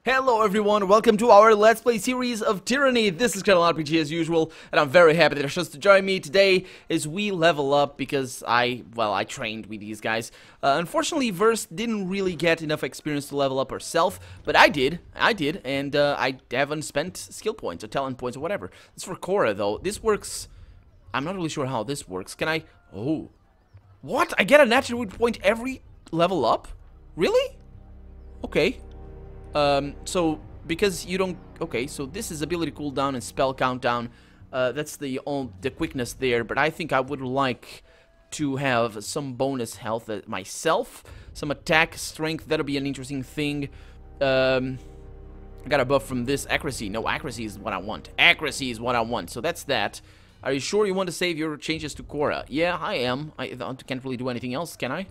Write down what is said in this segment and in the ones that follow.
Hello everyone, welcome to our Let's Play series of Tyranny. This is RPG as usual, and I'm very happy that you're just to join me today as we level up because I trained with these guys. Unfortunately, Verse didn't really get enough experience to level up herself, but I did, and I haven't spent skill points or talent points or whatever. It's for Cora though. This works, I'm not really sure how this works. Can I, oh, what? I get an attribute point every level up? Really? Okay. So, because you don't... Okay, so this is ability cooldown and spell countdown. That's the quickness there, but I think I would like to have some bonus health myself. Some attack strength, that'll be an interesting thing. I got a buff from this accuracy. No, accuracy is what I want. Accuracy is what I want, so that's that. Are you sure you want to save your changes to Cora? Yeah, I am. I can't really do anything else, can I?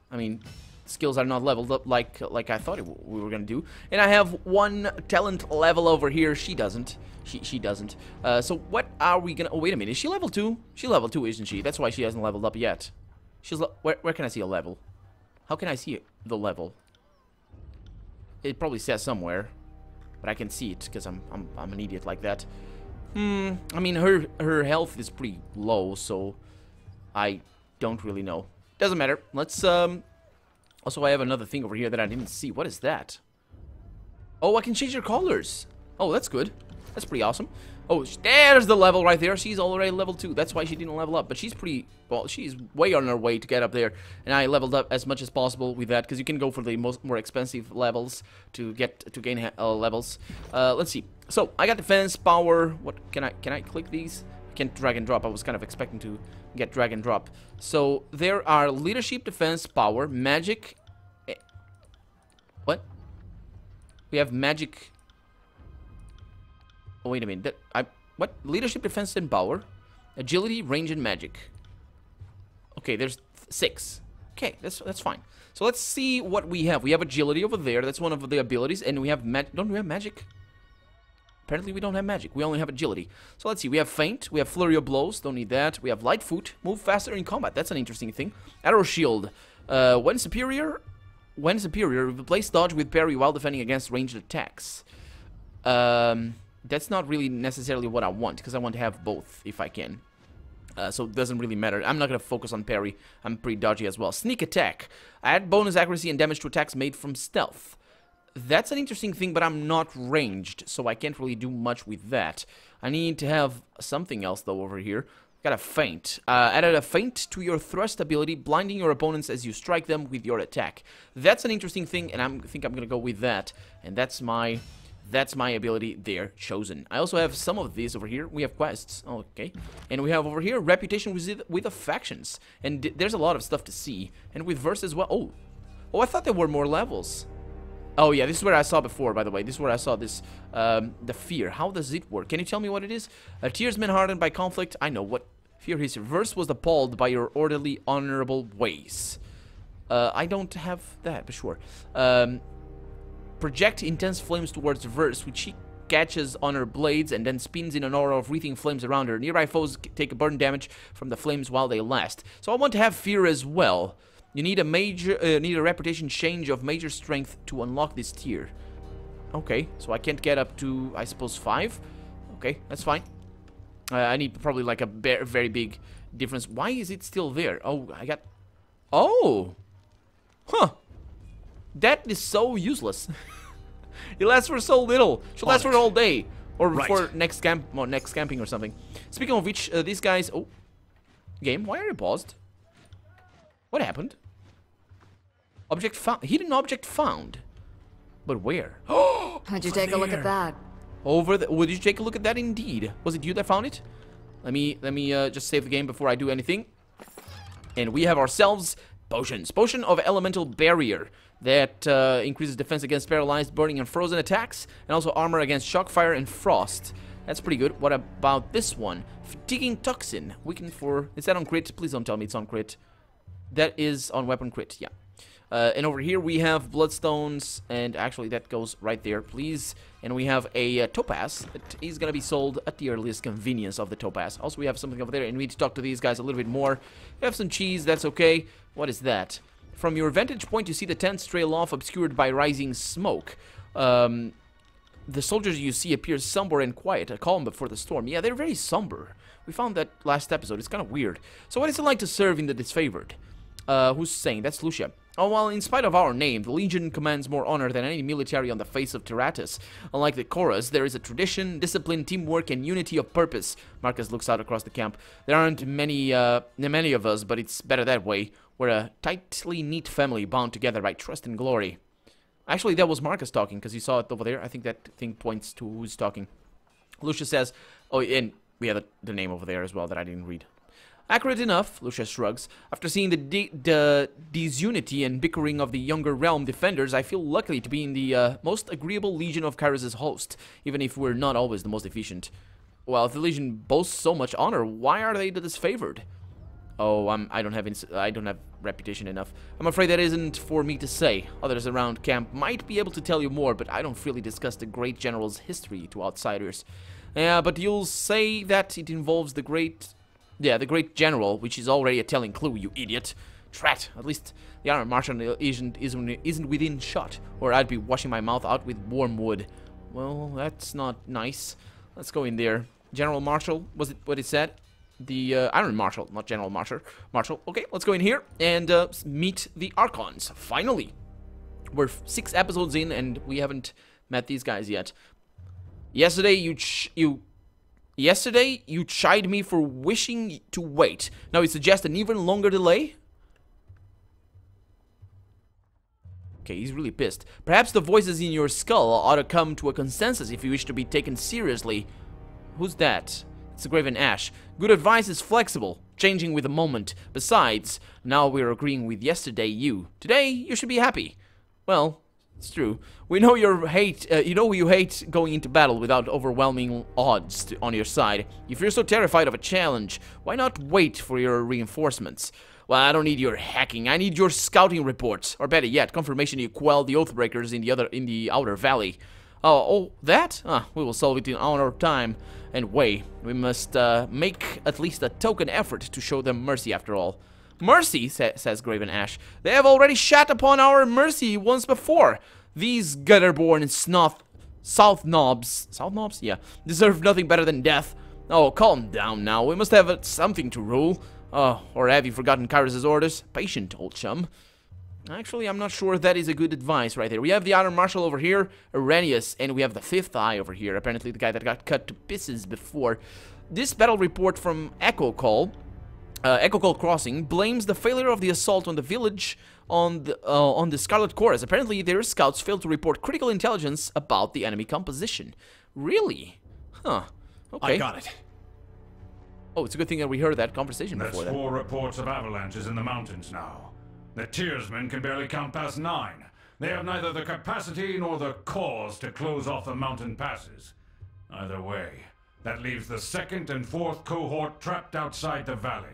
I mean... skills are not leveled up like I thought we were gonna do, and I have one talent level over here. She doesn't. She doesn't. So what are we gonna? Oh, wait a minute. Is she level 2? She's level 2, isn't she? That's why she hasn't leveled up yet. She's where can I see a level? How can I see the level? It probably says somewhere, but I can see it because I'm an idiot like that. I mean her health is pretty low, so I don't really know. Doesn't matter. Let's Also, I have another thing over here that I didn't see. What is that? Oh, I can change her colors. Oh, that's good. That's pretty awesome. Oh, there's the level right there. She's already level 2. That's why she didn't level up. But she's pretty... well, she's way on her way to get up there. And I leveled up as much as possible with that. Because you can go for the more expensive levels to gain levels. Let's see. So, I got defense, power. What can I click these? I can't drag and drop. I was kind of expecting to get drag and drop. So there are leadership, defense, power, magic. What? We have magic. Oh, wait a minute. What? Leadership, defense, and power, agility, range, and magic. Okay, there's 6. Okay, that's fine. So let's see what we have. We have agility over there. That's one of the abilities, and we have don't we have magic? Apparently we don't have magic, we only have agility. So let's see, we have feint, we have flurry of blows, don't need that. We have light foot, move faster in combat, that's an interesting thing. Arrow shield, when superior, replace dodge with parry while defending against ranged attacks. That's not really necessarily what I want, because I want to have both, if I can. So it doesn't really matter. I'm not going to focus on parry, I'm pretty dodgy as well. Sneak attack, add bonus accuracy and damage to attacks made from stealth. That's an interesting thing, but I'm not ranged, so I can't really do much with that. I need to have something else, though, over here. Got a feint. Added a feint to your thrust ability, blinding your opponents as you strike them with your attack. That's an interesting thing, and I think I'm going to go with that. And that's my ability there, chosen. I also have some of these over here. We have quests. Oh, okay. And we have over here, reputation with the factions. And there's a lot of stuff to see. And with verse as well. Oh, I thought there were more levels. Oh yeah, this is where I saw before, by the way. This is where I saw this, the fear. How does it work? Can you tell me what it is? Tearsmen hardened by conflict. I know what fear is. Verse was appalled by your orderly, honorable ways. I don't have that, but sure. Project intense flames towards Verse, which she catches on her blades and then spins in an aura of wreathing flames around her. Nearby foes take burn damage from the flames while they last. So I want to have fear as well. You need a reputation change of major strength to unlock this tier. Okay, so I can't get up to, I suppose, 5. Okay, that's fine. I need probably like a very big difference. Why is it still there? Oh, I got... oh! Huh! That is so useless. It lasts for so little. Should last for all day. Or for next camping or something. Speaking of which, these guys... oh. Game, why are you paused? What happened? Object found. Hidden object found. But where? Oh! How'd you take a look at that? Over the... would you take a look at that indeed? Was it you that found it? Let me just save the game before I do anything. And we have ourselves potions. Potion of Elemental Barrier. That increases defense against paralyzed, burning, and frozen attacks. And also armor against shock, fire, and frost. That's pretty good. What about this one? Fatiguing Toxin. Weakened for... is that on crit? Please don't tell me it's on crit. That is on weapon crit, yeah. And over here we have bloodstones, and actually that goes right there, please. And we have a topaz that is going to be sold at the earliest convenience of the topaz. Also, we have something over there, and we need to talk to these guys a little bit more. We have some cheese, that's okay. What is that? From your vantage point, you see the tents trail off, obscured by rising smoke. The soldiers you see appear somber and quiet, a calm before the storm. Yeah, they're very somber. We found that last episode. It's kind of weird. So what is it like to serve in the disfavored? Who's saying? That's Lucia. Oh, well, in spite of our name, the Legion commands more honor than any military on the face of Tyrantus. Unlike the Chorus, there is a tradition, discipline, teamwork, and unity of purpose. Marcus looks out across the camp. There aren't many of us, but it's better that way. We're a tightly knit family bound together by trust and glory. Actually, that was Marcus talking, because he saw it over there. I think that thing points to who's talking. Lucia says... Oh, and we have the name over there as well that I didn't read. Accurate enough, Lucia shrugs. After seeing the disunity and bickering of the younger realm defenders, I feel lucky to be in the most agreeable Legion of Kairos' host, even if we're not always the most efficient. Well, if the Legion boasts so much honor, why are they the disfavored? Oh, I don't have reputation enough. I'm afraid that isn't for me to say. Others around camp might be able to tell you more, but I don't freely discuss the great general's history to outsiders. Yeah, but you'll say that it involves the great general, which is already a telling clue, you idiot. Trat, at least the Iron Marshal isn't within shot, or I'd be washing my mouth out with warm wood. Well, that's not nice. Let's go in there. General Marshal, was it what it said? The Iron Marshal, not General Marshal. Okay, let's go in here and meet the Archons. Finally, we're 6 episodes in and we haven't met these guys yet. Yesterday you chid me for wishing to wait. Now you suggest an even longer delay? Okay, he's really pissed. Perhaps the voices in your skull ought to come to a consensus if you wish to be taken seriously. Who's that? It's a Graven Ash. Good advice is flexible, changing with the moment. Besides, now we're agreeing with yesterday you. Today, you should be happy. Well, it's true. We know you hate going into battle without overwhelming odds on your side. If you're so terrified of a challenge, why not wait for your reinforcements? Well, I don't need your hacking. I need your scouting reports, or better yet, confirmation you quelled the Oathbreakers in the outer valley. Oh, that? We will solve it in our time and way. We must make at least a token effort to show them mercy after all. Mercy, says Graven Ash. They have already shat upon our mercy once before. These gutter-born South Knobs, yeah, deserve nothing better than death. Oh, calm down now. We must have something to rule. Oh, or have you forgotten Kairos' orders? Patient, old chum. Actually, I'm not sure that is a good advice right there. We have the Iron Marshal over here, Arrhenius, and we have the Fifth Eye over here. Apparently the guy that got cut to pieces before. This battle report from Echo Call Crossing blames the failure of the assault on the village on the Scarlet Chorus. Apparently their scouts failed to report critical intelligence about the enemy composition. Really? Huh. Okay. I got it. Oh, it's a good thing that we heard that conversation before that. There's 4 reports of avalanches in the mountains now. The Tearsmen can barely count past 9. They have neither the capacity nor the cause to close off the mountain passes. Either way, that leaves the 2nd and 4th cohort trapped outside the valley.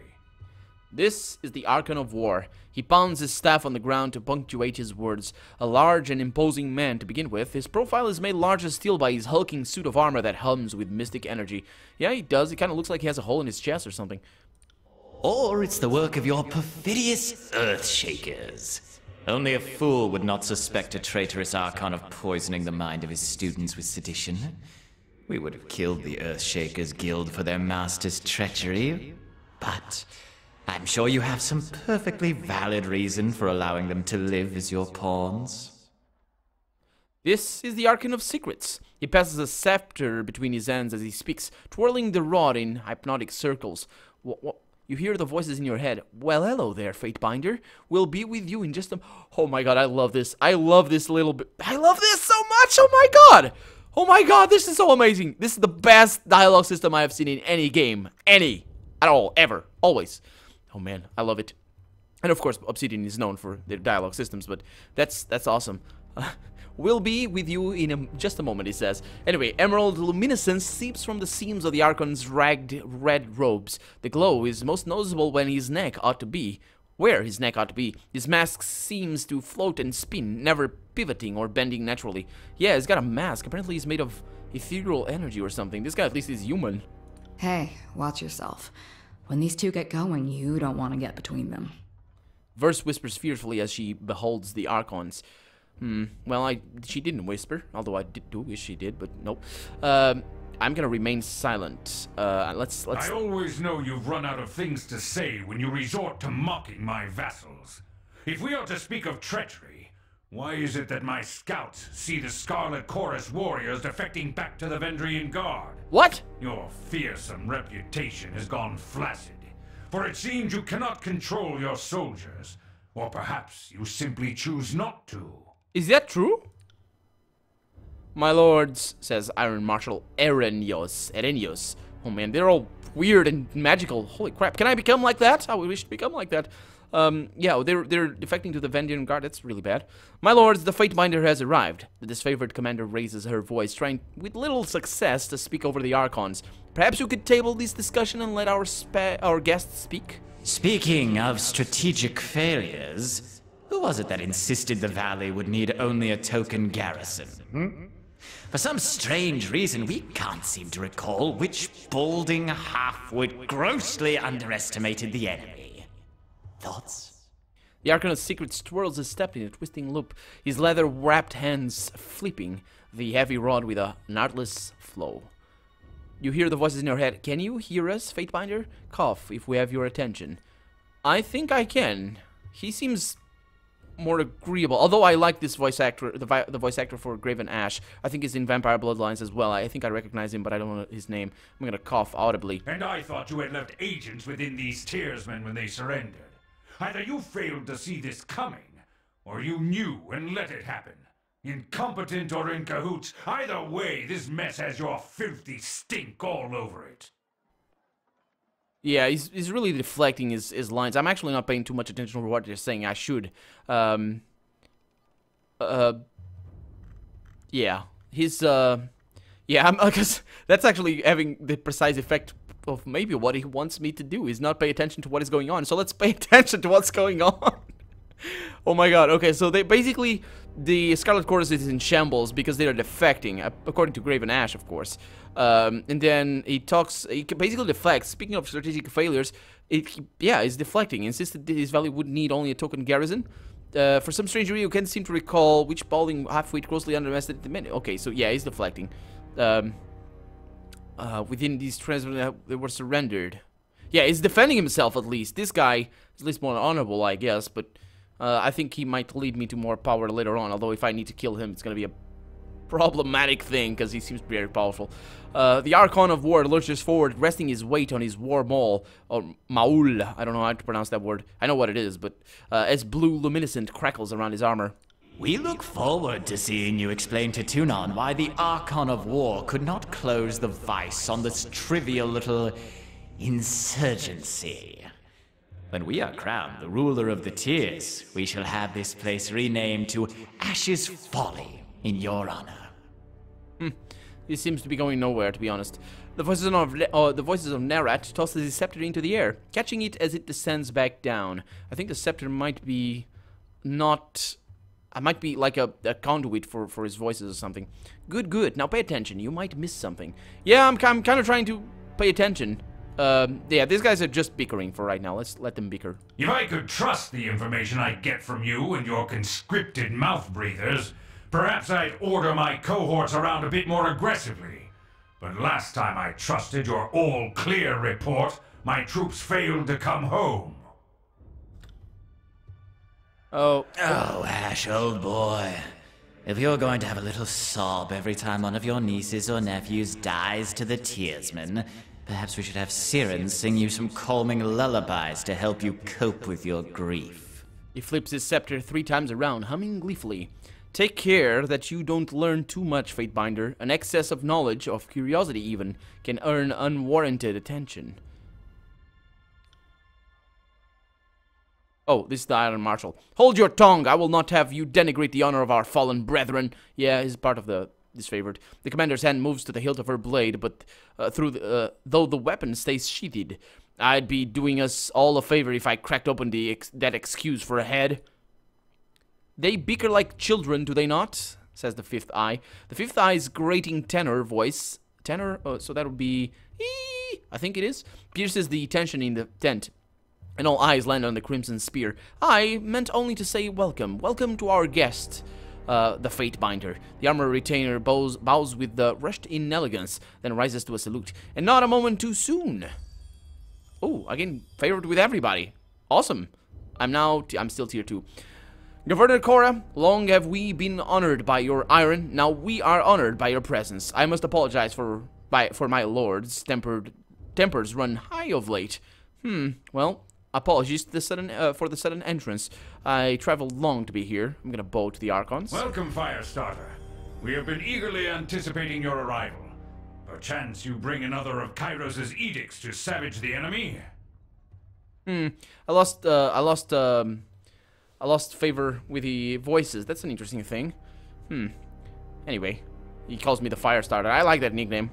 This is the Archon of War. He pounds his staff on the ground to punctuate his words. A large and imposing man to begin with, his profile is made large as steel by his hulking suit of armor that hums with mystic energy. Yeah, he does. It kind of looks like he has a hole in his chest or something. Or it's the work of your perfidious Earthshakers. Only a fool would not suspect a traitorous Archon of poisoning the mind of his students with sedition. We would have killed the Earthshakers Guild for their master's treachery, but I'm sure you have some perfectly valid reason for allowing them to live as your pawns. This is the Archon of Secrets. He passes a scepter between his hands as he speaks, twirling the rod in hypnotic circles. You hear the voices in your head. Well, hello there, Fatebinder. We'll be with you in just a... Oh my god, I love this. I love this little bit. I love this so much! Oh my god! Oh my god, this is so amazing. This is the best dialogue system I have seen in any game. Any. At all. Ever. Always. Oh man, I love it. And of course, Obsidian is known for their dialogue systems, but that's awesome. We'll be with you in just a moment, he says. Anyway, emerald luminescence seeps from the seams of the Archon's ragged red robes. The glow is most noticeable when his neck ought to be. Where his neck ought to be. His mask seems to float and spin, never pivoting or bending naturally. Yeah, he's got a mask. Apparently he's made of ethereal energy or something. This guy at least is human. Hey, watch yourself. When these two get going, you don't want to get between them. Verse whispers fearfully as she beholds the Archons. Well, she didn't whisper, although I do wish she did, but nope. I'm gonna remain silent. Let's. I always know you've run out of things to say when you resort to mocking my vassals. If we are to speak of treachery, why is it that my scouts see the Scarlet Chorus warriors defecting back to the Vendrian Guard? What? Your fearsome reputation has gone flaccid, for it seems you cannot control your soldiers, or perhaps you simply choose not to. Is that true? My lords, says Iron Marshal Erenios. Oh man, they're all weird and magical. Holy crap, can I become like that? I wish to become like that. Yeah, they're defecting to the Vendrian Guard. That's really bad. My lords, the Fatebinder has arrived. The disfavored commander raises her voice, trying with little success to speak over the Archons. Perhaps you could table this discussion and let our guests speak? Speaking of strategic failures, who was it that insisted the valley would need only a token garrison? For some strange reason, we can't seem to recall which balding halfwit grossly underestimated the enemy. Thoughts? The Archon's secret twirls his step in a twisting loop, his leather-wrapped hands flipping the heavy rod with an artless flow. You hear the voices in your head. Can you hear us, Fatebinder? Cough if we have your attention. I think I can. He seems more agreeable, although I like this voice actor, the voice actor for Graven Ash. I think he's in Vampire Bloodlines as well. I think I recognize him, but I don't know his name. I'm gonna cough audibly. And I thought you had left agents within these Tearsmen when they surrendered. Either you failed to see this coming, or you knew and let it happen. Incompetent or in cahoots, either way, this mess has your filthy stink all over it. Yeah, he's really deflecting his lines. I'm actually not paying too much attention to what you're saying. I should. Yeah. Yeah, because that's actually having the precise effect of maybe what he wants me to do, is not pay attention to what is going on. So let's pay attention to what's going on. Oh my god, okay, so they basically, the Scarlet Chorus is in shambles because they are defecting, according to Graven Ash, of course. And then he basically deflects. Speaking of strategic failures, he's deflecting. He insisted that his valley would need only a token garrison. For some strange reason, you can't seem to recall which balding half-wit grossly underestimated the menu. Okay, so yeah, he's deflecting. Within these transfers, they were surrendered. Yeah, he's defending himself at least. This guy is at least more honorable, I guess, but I think he might lead me to more power later on, although if I need to kill him, it's gonna be a problematic thing, because he seems very powerful. The Archon of War lurches forward, resting his weight on his war maul, or maul, I don't know how to pronounce that word. I know what it is, but as blue luminescent crackles around his armor. We look forward to seeing you explain to Tunon why the Archon of War could not close the vice on this trivial little insurgency. When we are crowned the ruler of the Tears, we shall have this place renamed to Ash's Folly in your honor. This seems to be going nowhere, to be honest. The voices of Nerat tosses his scepter into the air, catching it as it descends back down. I think the scepter might be not... I might be like a conduit for his voices or something. Good, good. Now pay attention. You might miss something. Yeah, I'm kind of trying to pay attention. Yeah, these guys are just bickering for right now. Let's let them bicker. If I could trust the information I get from you and your conscripted mouth breathers, perhaps I'd order my cohorts around a bit more aggressively. But last time I trusted your all-clear report, my troops failed to come home. Oh, Ash, old boy. If you're going to have a little sob every time one of your nieces or nephews dies to the Tearsmen, perhaps we should have Siren sing you some calming lullabies to help you cope with your grief. He flips his scepter 3 times around, humming gleefully. Take care that you don't learn too much, Fatebinder. An excess of knowledge, of curiosity even, can earn unwarranted attention. Oh, this is the Iron Marshal. Hold your tongue! I will not have you denigrate the honor of our fallen brethren. Yeah, he's part of the disfavored. The commander's hand moves to the hilt of her blade, but though the weapon stays sheathed, I'd be doing us all a favor if I cracked open that excuse for a head. They bicker like children, do they not? Says the Fifth Eye. The Fifth Eye's grating tenor voice, so that would be, I think it is, pierces the tension in the tent, and all eyes land on the Crimson Spear. I meant only to say welcome. Welcome to our guest. the Fate Binder. The armor retainer bows with the rushed-in elegance, then rises to a salute. And not a moment too soon. Oh, again, favored with everybody. Awesome. I'm still tier 2. Governor Cora, long have we been honored by your iron. Now we are honored by your presence. I must apologize for my lord's tempers run high of late. Well, apologies for the sudden entrance. I traveled long to be here. I'm gonna bow to the Archons. Welcome, Firestarter. We have been eagerly anticipating your arrival. Perchance you bring another of Kairos' edicts to savage the enemy? I lost favor with the voices. That's an interesting thing. Anyway, he calls me the Firestarter. I like that nickname.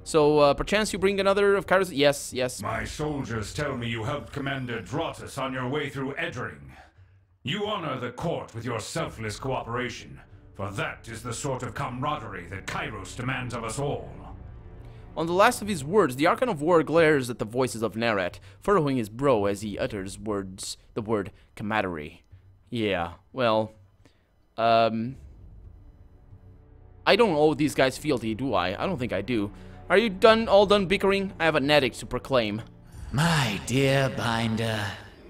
So, perchance you bring another of Kairos? Yes, yes. My soldiers tell me you helped Commander Drotus on your way through Eddering. You honor the court with your selfless cooperation, for that is the sort of camaraderie that Kairos demands of us all. On the last of his words, the Archon of War glares at the voices of Nerat, furrowing his brow as he utters the word camaraderie. Yeah, well, I don't owe these guys fealty, do I? I don't think I do. Are you all done bickering? I have an edict to proclaim. My dear Binder,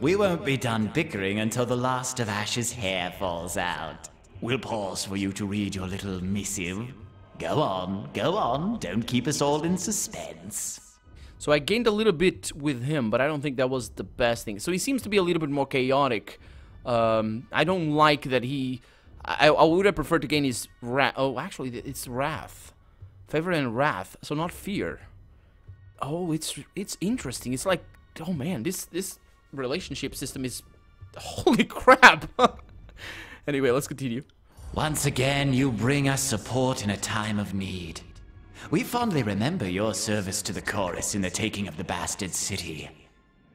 we won't be done bickering until the last of Ash's hair falls out. We'll pause for you to read your little missive. Go on, don't keep us all in suspense. So I gained a little bit with him, but I don't think that was the best thing. So he seems to be a little bit more chaotic. I don't like that he... I would have preferred to gain his wrath. Oh, actually, it's wrath. Favor and wrath, so not fear. Oh, it's interesting. It's like, oh man, this relationship system is... Holy crap! Anyway, let's continue. Once again, you bring us support in a time of need. We fondly remember your service to the chorus in the taking of the bastard city.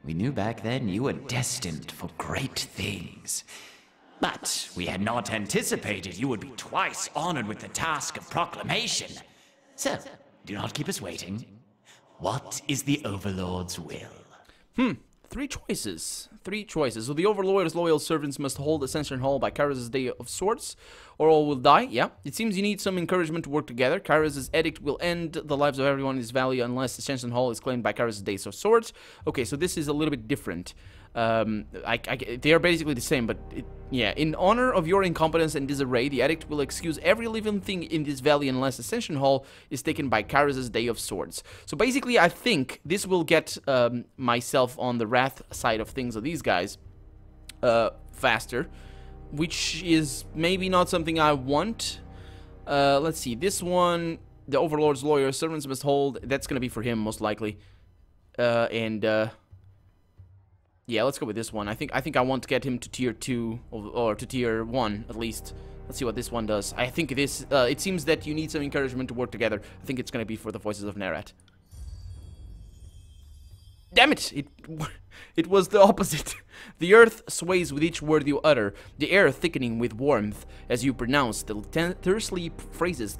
We knew back then you were destined for great things. But we had not anticipated you would be twice honored with the task of proclamation. So, do not keep us waiting. What is the Overlord's will? Three choices. So the Overlord's loyal servants must hold Ascension Hall by Kairos' Day of Swords, or all will die. Yeah, it seems you need some encouragement to work together. Kairos' edict will end the lives of everyone in this valley unless Ascension Hall is claimed by Kairos' Day of Swords. Okay, so this is a little bit different. They are basically the same, but yeah. In honor of your incompetence and disarray, the edict will excuse every living thing in this valley unless Ascension Hall is taken by Kairos' Day of Swords. So basically, I think this will get myself on the wrath side of things of these guys faster, which is maybe not something I want. Let's see. This one, the Overlord's loyal servants must hold. That's gonna be for him most likely, yeah, let's go with this one. I think I want to get him to tier 2 or to tier 1 at least. Let's see what this one does. I think this it seems that you need some encouragement to work together. I think it's going to be for the voices of Nerat. Damn it! It was the opposite. The earth sways with each word you utter, the air thickening with warmth as you pronounce the tersely phrased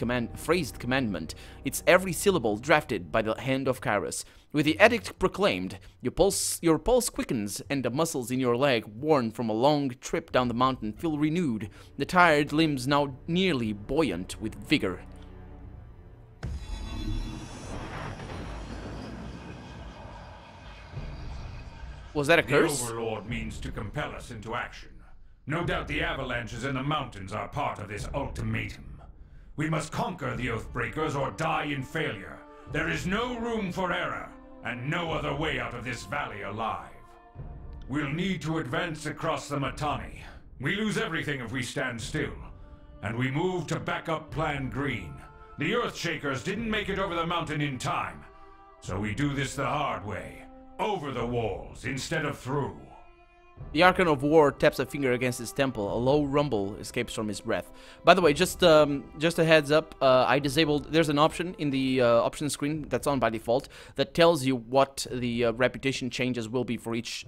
commandment. It's every syllable drafted by the hand of Kairos. With the edict proclaimed, your pulse quickens, and the muscles in your leg, worn from a long trip down the mountain, feel renewed, the tired limbs now nearly buoyant with vigor. Was that a curse? The Overlord means to compel us into action. No doubt the avalanches in the mountains are part of this ultimatum. We must conquer the Oathbreakers or die in failure. There is no room for error, and no other way out of this valley alive. We'll need to advance across the Mittani. We lose everything if we stand still, and we move to back up Plan Green. The Earthshakers didn't make it over the mountain in time, so we do this the hard way. Over the walls instead of through. The Archon of War taps a finger against his temple. A low rumble escapes from his breath. By the way, just a heads up, I disabled... There's an option in the option screen that's on by default that tells you what the reputation changes will be for each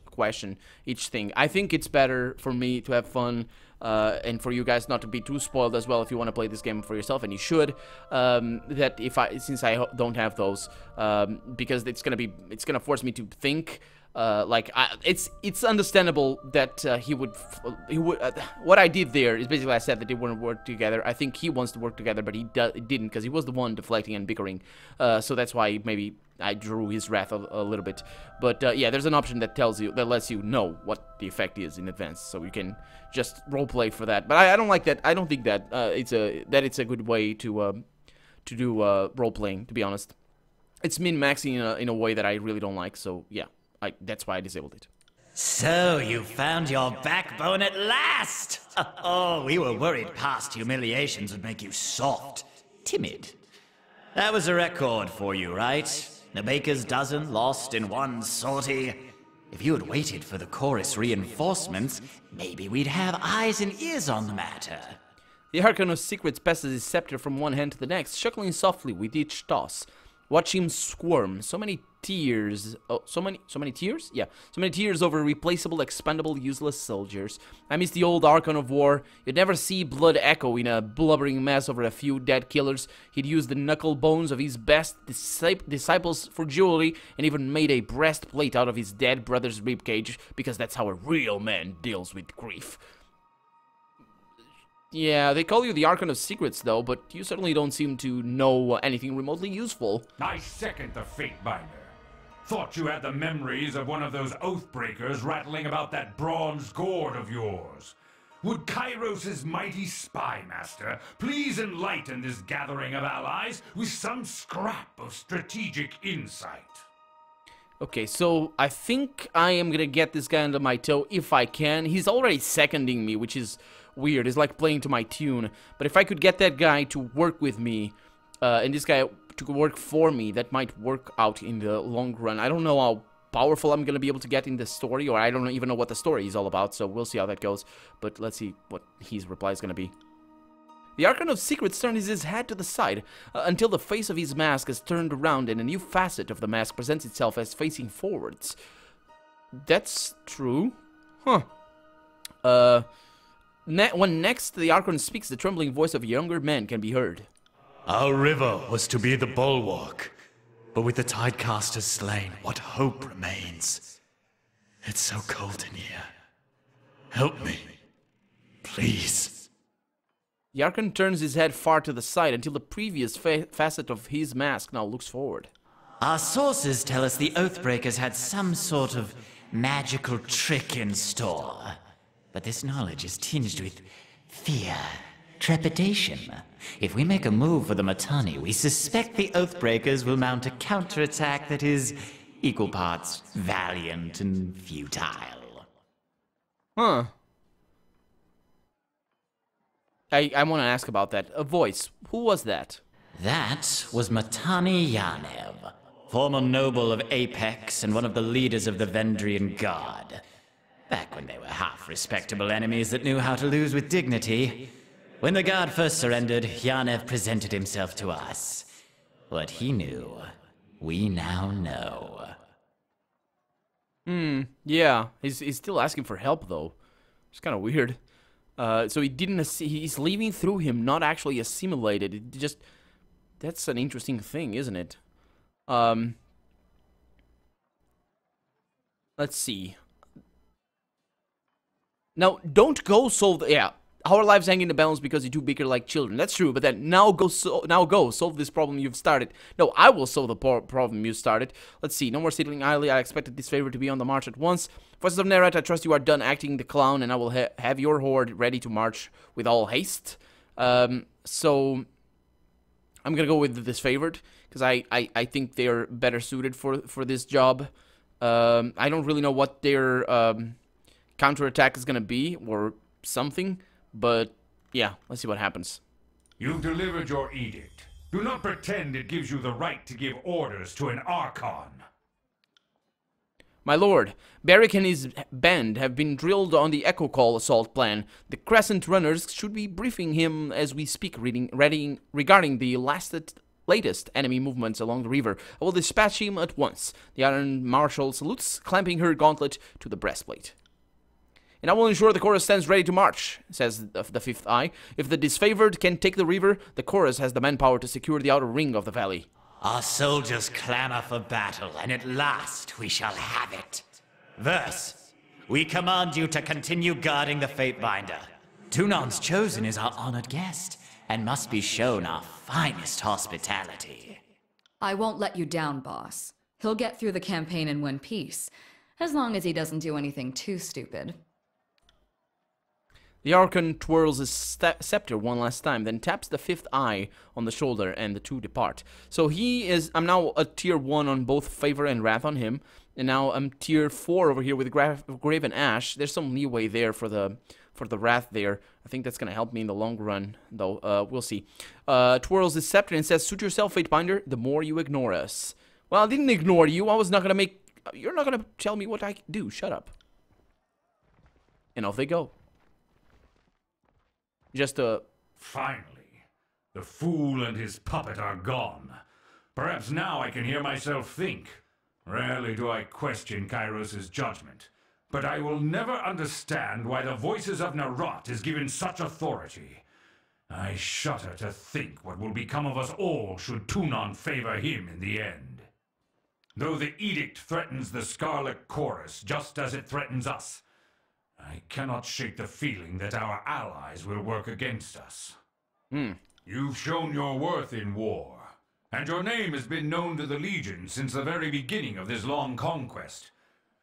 question, each thing. I think it's better for me to have fun and for you guys not to be too spoiled as well if you want to play this game for yourself, and you should. Since I don't have those, because it's gonna force me to think It's understandable that he would. What I did there is basically I said that they wouldn't work together. I think he wants to work together, but he didn't because he was the one deflecting and bickering. So that's why maybe I drew his wrath a little bit. But yeah, there's an option that lets you know what the effect is in advance, so you can just roleplay for that. But I don't like that. I don't think that it's a good way to do roleplaying. To be honest, it's min-maxing in a way that I really don't like. So yeah. That's why I disabled it. So, you found your backbone at last! Oh, we were worried past humiliations would make you soft, timid. That was a record for you, right? The baker's dozen lost in one sortie. If you had waited for the chorus reinforcements, maybe we'd have eyes and ears on the matter. The Archon of Secrets passes his scepter from one hand to the next, chuckling softly with each toss. Watch him squirm. So many tears. Oh, so many tears? Yeah. So many tears over replaceable, expendable, useless soldiers. I miss the old Archon of War. You'd never see blood echo in a blubbering mess over a few dead killers. He'd use the knuckle bones of his best disciples for jewelry and even made a breastplate out of his dead brother's ribcage because that's how a real man deals with grief. Yeah, they call you the Archon of Secrets, though, but you certainly don't seem to know anything remotely useful. I second the Fatebinder. Thought you had the memories of one of those Oathbreakers rattling about that bronze gourd of yours. Would Kairos' mighty spy master please enlighten this gathering of allies with some scrap of strategic insight? Okay, so I think I am gonna get this guy under my toe if I can. He's already seconding me, which is weird. It's like playing to my tune. But if I could get that guy to work with me, and this guy to work for me, that might work out in the long run. I don't know how powerful I'm gonna be able to get in the story, or I don't even know what the story is all about, so we'll see how that goes. But let's see what his reply is gonna be. The Archon of Secrets turns his head to the side until the face of his mask is turned around and a new facet of the mask presents itself as facing forwards. That's true. Huh. When next the Archon speaks, the trembling voice of a younger man can be heard. Our river was to be the bulwark, but with the Tidecasters slain, what hope remains? It's so cold in here. Help me, please. The Archon turns his head far to the side until the previous facet of his mask now looks forward. Our sources tell us the Oathbreakers had some sort of magical trick in store. But this knowledge is tinged with fear, trepidation. If we make a move for the Mitanni, we suspect the Oathbreakers will mount a counterattack that is equal parts valiant and futile. Huh. I want to ask about that. A voice. Who was that? That was Mitanni Yanev, former noble of Apex and one of the leaders of the Vendrian Guard. Back when they were half-respectable enemies that knew how to lose with dignity. When the Guard first surrendered, Yanev presented himself to us. What he knew, we now know. Yeah. He's still asking for help, though. It's kind of weird. So he didn't. He's leaving through him, not actually assimilated. It just. That's an interesting thing, isn't it? Let's see. Now, don't go solve. Yeah, our lives hang in the balance because you two bicker like children. That's true. But then now go solve this problem you've started. No, I will solve the problem you started. Let's see. No more sitting idly. I expected this favor to be on the march at once. Voices of Nerat, I trust you are done acting the clown, and I will have your horde ready to march with all haste. So I'm gonna go with this favored because I think they're better suited for this job. I don't really know what their counterattack is gonna be or something, but yeah, let's see what happens. You've delivered your edict. Do not pretend it gives you the right to give orders to an Archon. My lord, Barrick and his band have been drilled on the Echo Call assault plan. The Crescent Runners should be briefing him as we speak, regarding the latest enemy movements along the river. I will dispatch him at once. The Iron Marshal salutes, clamping her gauntlet to the breastplate. And I will ensure the chorus stands ready to march, says the Fifth Eye. If the disfavored can take the river, the chorus has the manpower to secure the outer ring of the valley. Our soldiers clamor for battle, and at last we shall have it. Thus, we command you to continue guarding the Fatebinder. Tunan's Chosen is our honored guest, and must be shown our finest hospitality. I won't let you down, boss. He'll get through the campaign in one piece, as long as he doesn't do anything too stupid. The Archon twirls his scepter one last time, then taps the fifth eye on the shoulder, and the two depart. So I'm now a tier 1 on both Favor and Wrath on him, and now I'm tier 4 over here with Graven Ash. There's some leeway there for the Wrath there. I think that's gonna help me in the long run, though. We'll see. Twirls his scepter and says, "Suit yourself, Fatebinder, the more you ignore us." Well, I didn't ignore you. I was not gonna You're not gonna tell me what I do. Shut up. And off they go. Finally, the fool and his puppet are gone. Perhaps now I can hear myself think. Rarely do I question Kairos' judgment, but I will never understand why the voices of Narot is given such authority. I shudder to think what will become of us all should Tunon favor him in the end. Though the edict threatens the Scarlet Chorus just as it threatens us, I cannot shake the feeling that our allies will work against us. You've shown your worth in war, and your name has been known to the Legion since the very beginning of this long conquest.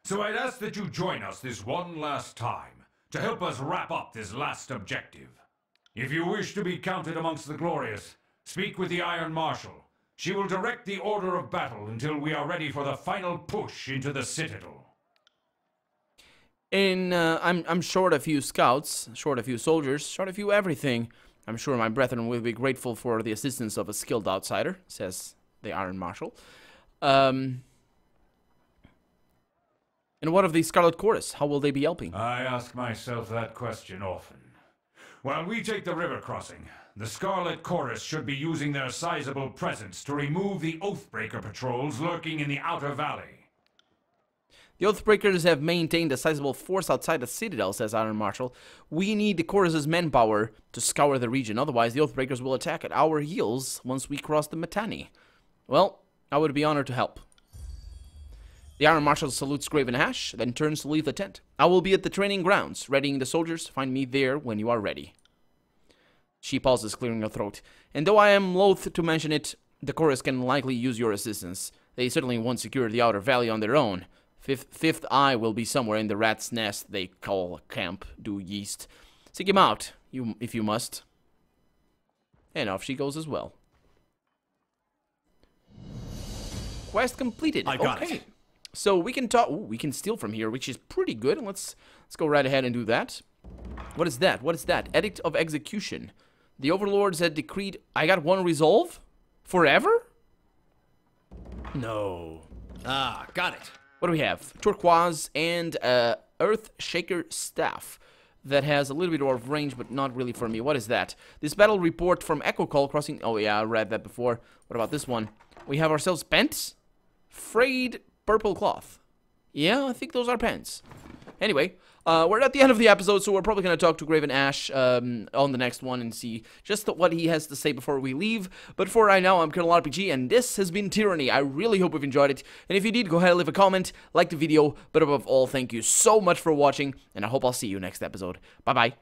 So I'd ask that you join us this one last time, to help us wrap up this last objective. If you wish to be counted amongst the glorious, speak with the Iron Marshal. She will direct the order of battle until we are ready for the final push into the Citadel. I'm short a few scouts, short a few soldiers, short a few everything. I'm sure my brethren will be grateful for the assistance of a skilled outsider, says the Iron Marshal. And what of the Scarlet Chorus? How will they be helping? I ask myself that question often. While we take the river crossing, the Scarlet Chorus should be using their sizable presence to remove the Oathbreaker patrols lurking in the Outer Valley. The Oathbreakers have maintained a sizable force outside the Citadel, says Iron Marshal. We need the Chorus's manpower to scour the region, otherwise the Oathbreakers will attack at our heels once we cross the Mittani. Well, I would be honored to help. The Iron Marshal salutes Graven Ash, then turns to leave the tent. I will be at the training grounds, readying the soldiers. Find me there when you are ready. She pauses, clearing her throat. And though I am loath to mention it, the Chorus can likely use your assistance. They certainly won't secure the Outer Valley on their own. Fifth Eye will be somewhere in the rat's nest they call camp due east. Seek him out, if you must. And off she goes as well. Quest completed. I got it. So we can talk. Ooh, we can steal from here, which is pretty good. Let's go right ahead and do that. What is that? What is that? Edict of Execution. The Overlords had decreed. I got one resolve forever. No. Ah, got it. What do we have? Turquoise and Earth Shaker Staff. That has a little bit of range, but not really for me. What is that? This battle report from Echo Call crossing... Oh, yeah, I read that before. What about this one? We have ourselves pants. Frayed purple cloth. Yeah, I think those are pants. Anyway, we're at the end of the episode, so we're probably going to talk to Graven Ash on the next one and see just what he has to say before we leave. But for right now, I'm Colonel RPG, and this has been Tyranny. I really hope you've enjoyed it, and if you did, go ahead and leave a comment, like the video, but above all, thank you so much for watching, and I hope I'll see you next episode. Bye-bye.